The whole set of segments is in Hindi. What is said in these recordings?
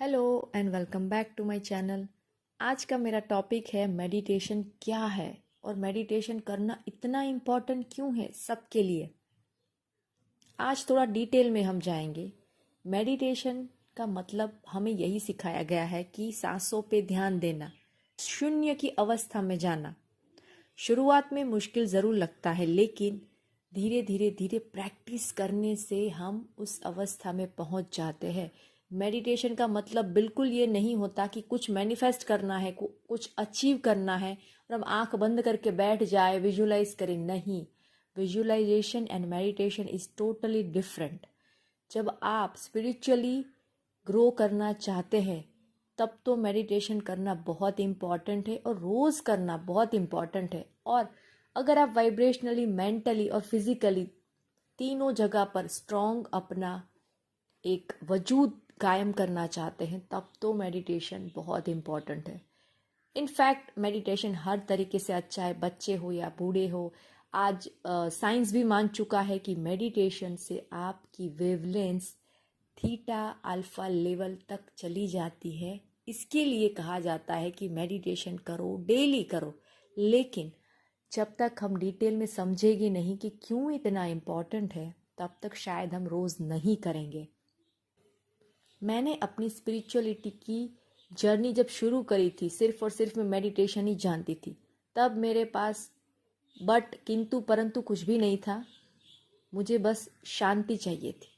Hello and welcome back to my channel. आज का मेरा टॉपिक है मेडिटेशन क्या है और मेडिटेशन करना इतना इम्पोर्टेंट क्यों है सबके लिए। आज थोड़ा डिटेल में हम जाएंगे। मेडिटेशन का मतलब हमें यही सिखाया गया है कि सांसों पे ध्यान देना, शून्य की अवस्था में जाना। शुरुआत में मुश्किल ज़रूर लगता है, लेकिन धीरे धीरे धीरे प्रैक्टिस करने से हम उस अवस्था में पहुंच जाते हैं। मेडिटेशन का मतलब बिल्कुल ये नहीं होता कि कुछ मैनिफेस्ट करना है, कुछ अचीव करना है और हम आंख बंद करके बैठ जाए, विजुलाइज करें। नहीं, visualisation and meditation is totally different. जब आप स्पिरिचुअली ग्रो करना चाहते हैं तब तो मेडिटेशन करना बहुत इम्पॉर्टेंट है और रोज़ करना बहुत इम्पॉर्टेंट है। और अगर आप वाइब्रेशनली, मेंटली और फिजिकली तीनों जगह पर स्ट्रॉन्ग अपना एक वजूद कायम करना चाहते हैं तब तो मेडिटेशन बहुत इम्पॉर्टेंट है। इनफैक्ट मेडिटेशन हर तरीके से अच्छा है, बच्चे हो या बूढ़े हो। आज साइंस भी मान चुका है कि मेडिटेशन से आपकी वेवलेंस थीटा अल्फा लेवल तक चली जाती है। इसके लिए कहा जाता है कि मेडिटेशन करो, डेली करो। लेकिन जब तक हम डिटेल में समझेंगे नहीं कि क्यों इतना इम्पोर्टेंट है, तब तक शायद हम रोज़ नहीं करेंगे। मैंने अपनी स्पिरिचुअलिटी की जर्नी जब शुरू करी थी, सिर्फ और सिर्फ मैं मेडिटेशन ही जानती थी। तब मेरे पास किंतु परंतु कुछ भी नहीं था। मुझे बस शांति चाहिए थी।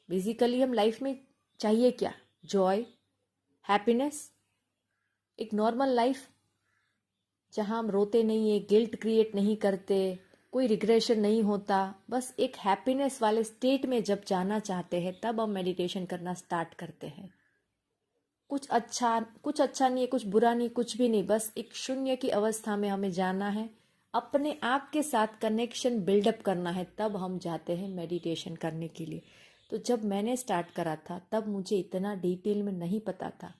बेसिकली हम लाइफ में चाहिए क्या? जॉय, हैप्पीनेस, एक नॉर्मल लाइफ जहाँ हम रोते नहीं है, गिल्ट क्रिएट नहीं करते, कोई रिग्रेशन नहीं होता। बस एक हैप्पीनेस वाले स्टेट में जब जाना चाहते हैं तब हम मेडिटेशन करना स्टार्ट करते हैं। कुछ अच्छा नहीं है, कुछ बुरा नहीं, कुछ भी नहीं, बस एक शून्य की अवस्था में हमें जाना है। अपने आप के साथ कनेक्शन बिल्डअप करना है, तब हम जाते हैं मेडिटेशन करने के लिए। तो जब मैंने स्टार्ट करा था तब मुझे इतना डिटेल में नहीं पता था,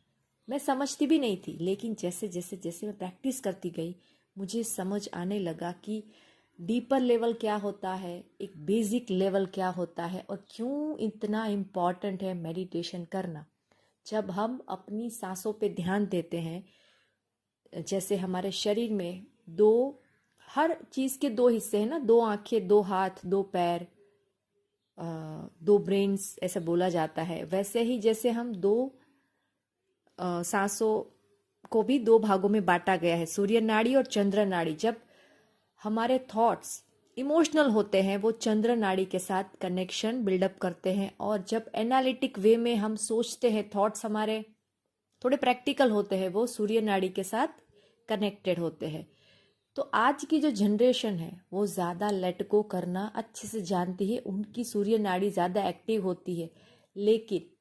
मैं समझती भी नहीं थी। लेकिन जैसे जैसे जैसे मैं प्रैक्टिस करती गई, मुझे समझ आने लगा कि डीपर लेवल क्या होता है, एक बेसिक लेवल क्या होता है और क्यों इतना इम्पॉर्टेंट है मेडिटेशन करना। जब हम अपनी सांसों पे ध्यान देते हैं, जैसे हमारे शरीर में हर चीज़ के दो हिस्से हैं ना, दो आंखें, दो हाथ, दो पैर, दो ब्रेन्स, ऐसा बोला जाता है। वैसे ही जैसे हम सांसों को भी दो भागों में बांटा गया है, सूर्य नाड़ी और चंद्र नाड़ी। जब हमारे थॉट्स इमोशनल होते हैं वो चंद्र नाड़ी के साथ कनेक्शन बिल्डअप करते हैं, और जब एनालिटिक वे में हम सोचते हैं, थॉट्स हमारे थोड़े प्रैक्टिकल होते हैं, वो सूर्य नाड़ी के साथ कनेक्टेड होते हैं। तो आज की जो जनरेशन है वो ज़्यादा लेट गो करना अच्छे से जानती है, उनकी सूर्य नाड़ी ज़्यादा एक्टिव होती है। लेकिन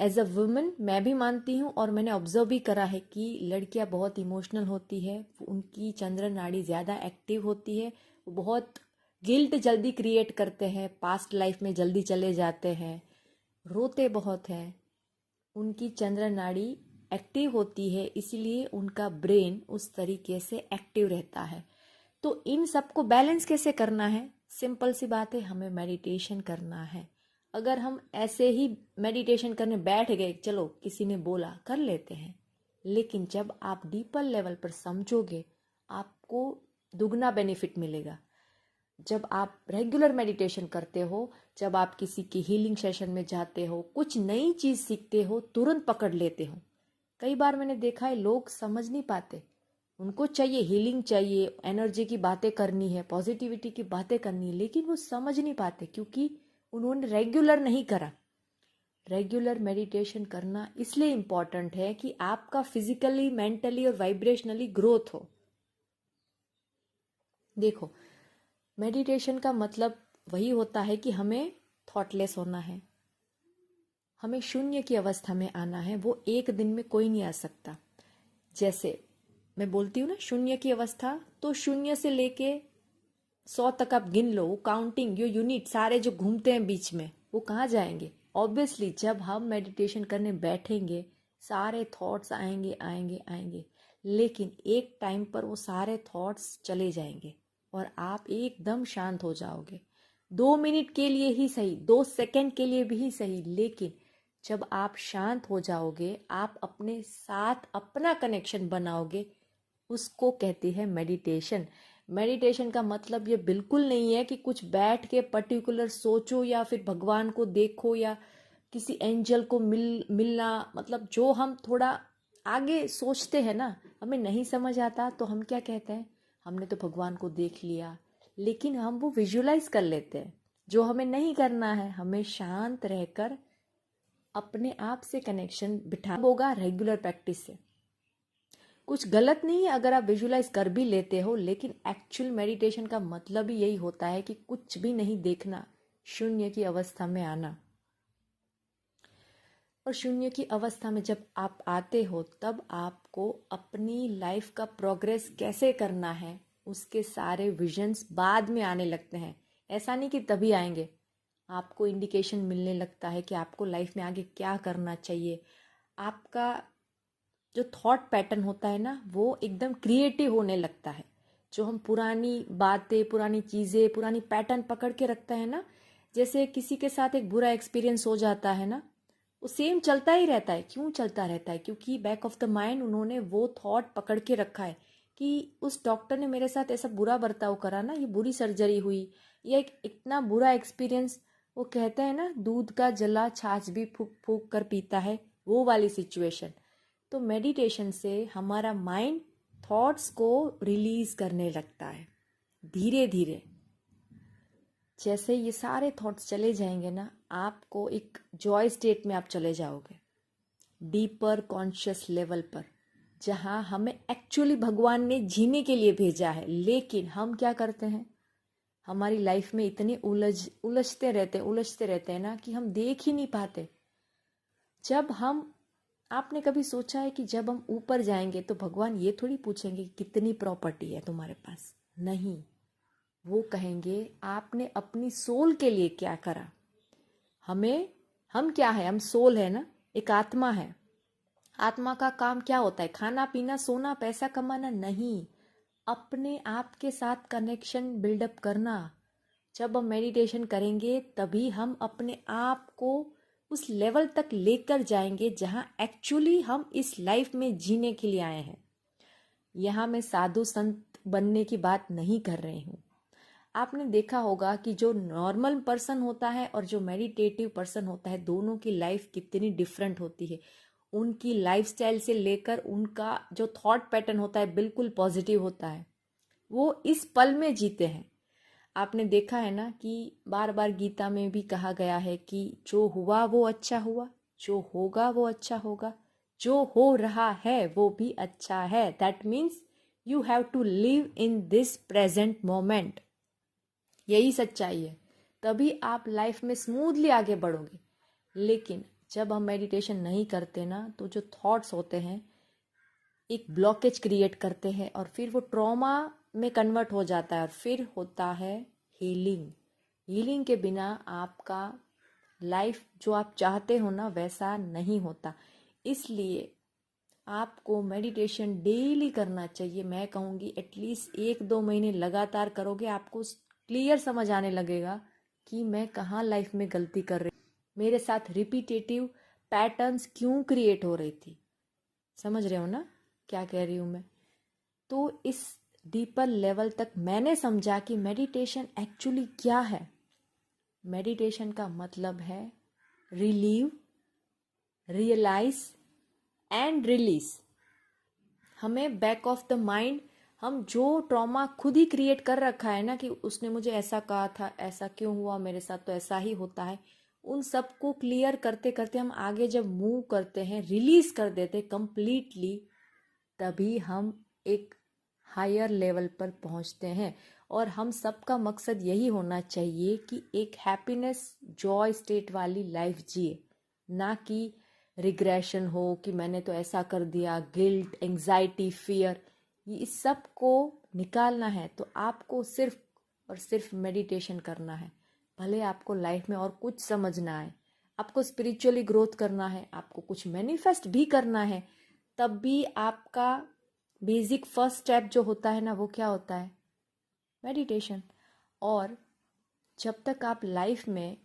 एज अ वुमेन मैं भी मानती हूँ और मैंने ऑब्जर्व भी करा है कि लड़कियाँ बहुत इमोशनल होती है, उनकी चंद्र नाड़ी ज़्यादा एक्टिव होती है। वो बहुत गिल्ट जल्दी क्रिएट करते हैं, पास्ट लाइफ में जल्दी चले जाते हैं, रोते बहुत हैं। उनकी चंद्र नाड़ी एक्टिव होती है, इसलिए उनका ब्रेन उस तरीके से एक्टिव रहता है। तो इन सबको बैलेंस कैसे करना है? सिंपल सी बात है, हमें मेडिटेशन करना है। अगर हम ऐसे ही मेडिटेशन करने बैठ गए, चलो किसी ने बोला कर लेते हैं, लेकिन जब आप डीपर लेवल पर समझोगे आपको दुगना बेनिफिट मिलेगा। जब आप रेगुलर मेडिटेशन करते हो, जब आप किसी की हीलिंग सेशन में जाते हो, कुछ नई चीज़ सीखते हो, तुरंत पकड़ लेते हो। कई बार मैंने देखा है लोग समझ नहीं पाते, उनको चाहिए हीलिंग, चाहिए एनर्जी की बातें करनी है, पॉजिटिविटी की बातें करनी है, लेकिन वो समझ नहीं पाते क्योंकि उन्होंने रेगुलर नहीं करा। रेगुलर मेडिटेशन करना इसलिए इम्पॉर्टेंट है कि आपका फिजिकली, मेंटली और वाइब्रेशनली ग्रोथ हो। देखो, मेडिटेशन का मतलब वही होता है कि हमें थॉटलेस होना है, हमें शून्य की अवस्था में आना है। वो एक दिन में कोई नहीं आ सकता। जैसे मैं बोलती हूँ ना शून्य की अवस्था, तो शून्य से लेके 100 तक आप गिन लो, वो काउंटिंग, जो यूनिट सारे जो घूमते हैं बीच में, वो कहाँ जाएंगे? ऑब्वियसली जब हम मेडिटेशन करने बैठेंगे सारे थॉट्स आएंगे आएंगे आएंगे, लेकिन एक टाइम पर वो सारे थॉट्स चले जाएंगे और आप एकदम शांत हो जाओगे। 2 मिनट के लिए ही सही, 2 सेकंड के लिए भी सही, लेकिन जब आप शांत हो जाओगे, आप अपने साथ अपना कनेक्शन बनाओगे, उसको कहती है मेडिटेशन। मेडिटेशन का मतलब ये बिल्कुल नहीं है कि कुछ बैठ के पर्टिकुलर सोचो या फिर भगवान को देखो या किसी एंजल को मिलना। मतलब जो हम थोड़ा आगे सोचते हैं ना, हमें नहीं समझ आता तो हम क्या कहते हैं, हमने तो भगवान को देख लिया, लेकिन हम वो विजुलाइज कर लेते हैं। जो हमें नहीं करना है, हमें शांत रहकर अपने आप से कनेक्शन बिठा होगा रेगुलर प्रैक्टिस से। कुछ गलत नहीं है अगर आप विजुलाइज कर भी लेते हो, लेकिन एक्चुअल मेडिटेशन का मतलब ही यही होता है कि कुछ भी नहीं देखना, शून्य की अवस्था में आना। और शून्य की अवस्था में जब आप आते हो, तब आपको अपनी लाइफ का प्रोग्रेस कैसे करना है, उसके सारे विजन्स बाद में आने लगते हैं। ऐसा नहीं कि तभी आएंगे, आपको इंडिकेशन मिलने लगता है कि आपको लाइफ में आगे क्या करना चाहिए। आपका जो थॉट पैटर्न होता है ना, वो एकदम क्रिएटिव होने लगता है। जो हम पुरानी बातें, पुरानी चीज़ें, पुरानी पैटर्न पकड़ के रखते हैं ना, जैसे किसी के साथ एक बुरा एक्सपीरियंस हो जाता है ना, वो सेम चलता ही रहता है। क्यों चलता रहता है? क्योंकि बैक ऑफ द माइंड उन्होंने वो थॉट पकड़ के रखा है कि उस डॉक्टर ने मेरे साथ ऐसा बुरा बर्ताव करा ना, ये बुरी सर्जरी हुई, ये एक इतना बुरा एक्सपीरियंस। वो कहते हैं ना, दूध का जला छाछ भी फूक फूक कर पीता है, वो वाली सिचुएशन। तो मेडिटेशन से हमारा माइंड थॉट्स को रिलीज करने लगता है धीरे धीरे। जैसे ये सारे थॉट्स चले जाएंगे ना, आपको एक जॉय स्टेट में आप चले जाओगे, डीपर कॉन्शियस लेवल पर, जहाँ हमें एक्चुअली भगवान ने जीने के लिए भेजा है। लेकिन हम क्या करते हैं, हमारी लाइफ में इतने उलझते रहते हैं ना कि हम देख ही नहीं पाते। जब हम आपने कभी सोचा है कि जब हम ऊपर जाएंगे तो भगवान ये थोड़ी पूछेंगे कितनी प्रॉपर्टी है तुम्हारे पास? नहीं, वो कहेंगे आपने अपनी सोल के लिए क्या करा। हम क्या है? हम सोल है ना, एक आत्मा है। आत्मा का काम क्या होता है? खाना पीना सोना पैसा कमाना नहीं, अपने आप के साथ कनेक्शन बिल्डअप करना। जब हम मेडिटेशन करेंगे तभी हम अपने आप को उस लेवल तक लेकर जाएंगे जहां एक्चुअली हम इस लाइफ में जीने के लिए आए हैं। यहाँ मैं साधु संत बनने की बात नहीं कर रही हूँ। आपने देखा होगा कि जो नॉर्मल पर्सन होता है और जो मेडिटेटिव पर्सन होता है, दोनों की लाइफ कितनी डिफरेंट होती है। उनकी लाइफस्टाइल से लेकर उनका जो थॉट पैटर्न होता है बिल्कुल पॉजिटिव होता है। वो इस पल में जीते हैं। आपने देखा है ना कि बार बार गीता में भी कहा गया है कि जो हुआ वो अच्छा हुआ, जो होगा वो अच्छा होगा, जो हो रहा है वो भी अच्छा है। That means you have to live in this present moment. यही सच्चाई है, तभी आप लाइफ में स्मूथली आगे बढ़ोगे। लेकिन जब हम मेडिटेशन नहीं करते ना, तो जो थॉट्स होते हैं एक ब्लॉकेज क्रिएट करते हैं और फिर वो ट्रॉमा में कन्वर्ट हो जाता है और फिर होता है हीलिंग। हीलिंग के बिना आपका लाइफ जो आप चाहते हो ना, वैसा नहीं होता। इसलिए आपको मेडिटेशन डेली करना चाहिए। मैं कहूँगी एटलीस्ट 1-2 महीने लगातार करोगे, आपको क्लियर समझ आने लगेगा कि मैं कहाँ लाइफ में गलती कर रही, मेरे साथ रिपीटेटिव पैटर्न्स क्यों क्रिएट हो रही थी। समझ रहे हो ना क्या कह रही हूँ मैं? तो इस डीपर लेवल तक मैंने समझा कि मेडिटेशन एक्चुअली क्या है। मेडिटेशन का मतलब है रिलीव, रियलाइज एंड रिलीज। हमें बैक ऑफ द माइंड, हम जो ट्रॉमा खुद ही क्रिएट कर रखा है ना कि उसने मुझे ऐसा कहा था, ऐसा क्यों हुआ मेरे साथ, तो ऐसा ही होता है, उन सबको क्लियर करते करते हम आगे जब मूव करते हैं, रिलीज कर देते कंप्लीटली, तभी हम एक हायर लेवल पर पहुंचते हैं। और हम सबका मकसद यही होना चाहिए कि एक हैप्पीनेस जॉय स्टेट वाली लाइफ जिए, ना कि रिग्रेशन हो कि मैंने तो ऐसा कर दिया, गिल्ट, एंजाइटी, फियर। ये इस सब को निकालना है तो आपको सिर्फ और सिर्फ मेडिटेशन करना है। भले आपको लाइफ में और कुछ समझ ना आए, आपको स्पिरिचुअली ग्रोथ करना है, आपको कुछ मैनिफेस्ट भी करना है, तब भी आपका बेसिक फर्स्ट स्टेप जो होता है ना, वो क्या होता है? मेडिटेशन। और जब तक आप लाइफ में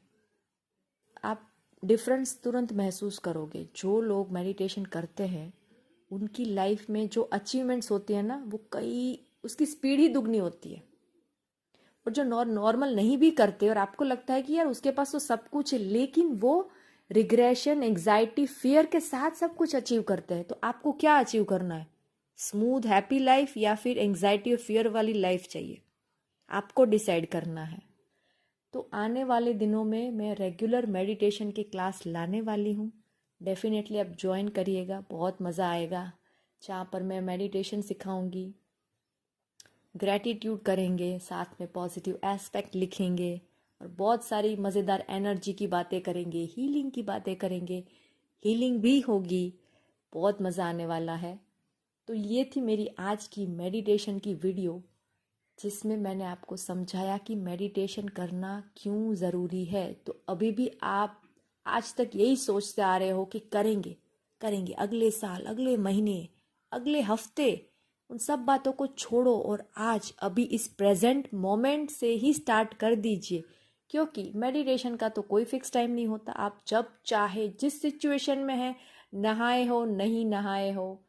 आप डिफरेंस तुरंत महसूस करोगे। जो लोग मेडिटेशन करते हैं उनकी लाइफ में जो अचीवमेंट्स होती है ना, वो कई उसकी स्पीड ही दुगनी होती है। और जो नॉर्मल नहीं भी करते और आपको लगता है कि यार उसके पास तो सब कुछ है, लेकिन वो रिग्रेशन, एंग्जाइटी, फियर के साथ सब कुछ अचीव करते हैं। तो आपको क्या अचीव करना है? स्मूथ हैप्पी लाइफ या फिर एंग्जाइटी और फियर वाली लाइफ चाहिए? आपको डिसाइड करना है। तो आने वाले दिनों में मैं रेगुलर मेडिटेशन की क्लास लाने वाली हूँ। डेफिनेटली आप ज्वाइन करिएगा, बहुत मज़ा आएगा। जहाँ पर मैं मेडिटेशन सिखाऊंगी, ग्रैटिट्यूड करेंगे, साथ में पॉजिटिव एस्पेक्ट लिखेंगे और बहुत सारी मज़ेदार एनर्जी की बातें करेंगे, हीलिंग की बातें करेंगे, हीलिंग भी होगी। बहुत मज़ा आने वाला है। तो ये थी मेरी आज की मेडिटेशन की वीडियो, जिसमें मैंने आपको समझाया कि मेडिटेशन करना क्यों ज़रूरी है। तो अभी भी आप आज तक यही सोचते आ रहे हो कि करेंगे करेंगे, अगले साल, अगले महीने, अगले हफ्ते, उन सब बातों को छोड़ो और आज अभी इस प्रेजेंट मोमेंट से ही स्टार्ट कर दीजिए। क्योंकि मेडिटेशन का तो कोई फिक्स टाइम नहीं होता। आप जब चाहे, जिस सिचुएशन में है, नहाए हो, नहीं नहाए हो,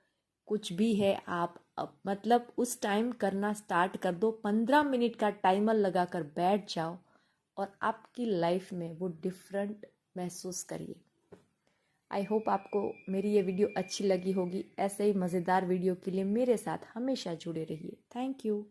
कुछ भी है, आप अब मतलब उस टाइम करना स्टार्ट कर दो। 15 मिनट का टाइमर लगाकर बैठ जाओ और आपकी लाइफ में वो डिफरेंट महसूस करिए। आई होप आपको मेरी ये वीडियो अच्छी लगी होगी। ऐसे ही मज़ेदार वीडियो के लिए मेरे साथ हमेशा जुड़े रहिए। Thank you.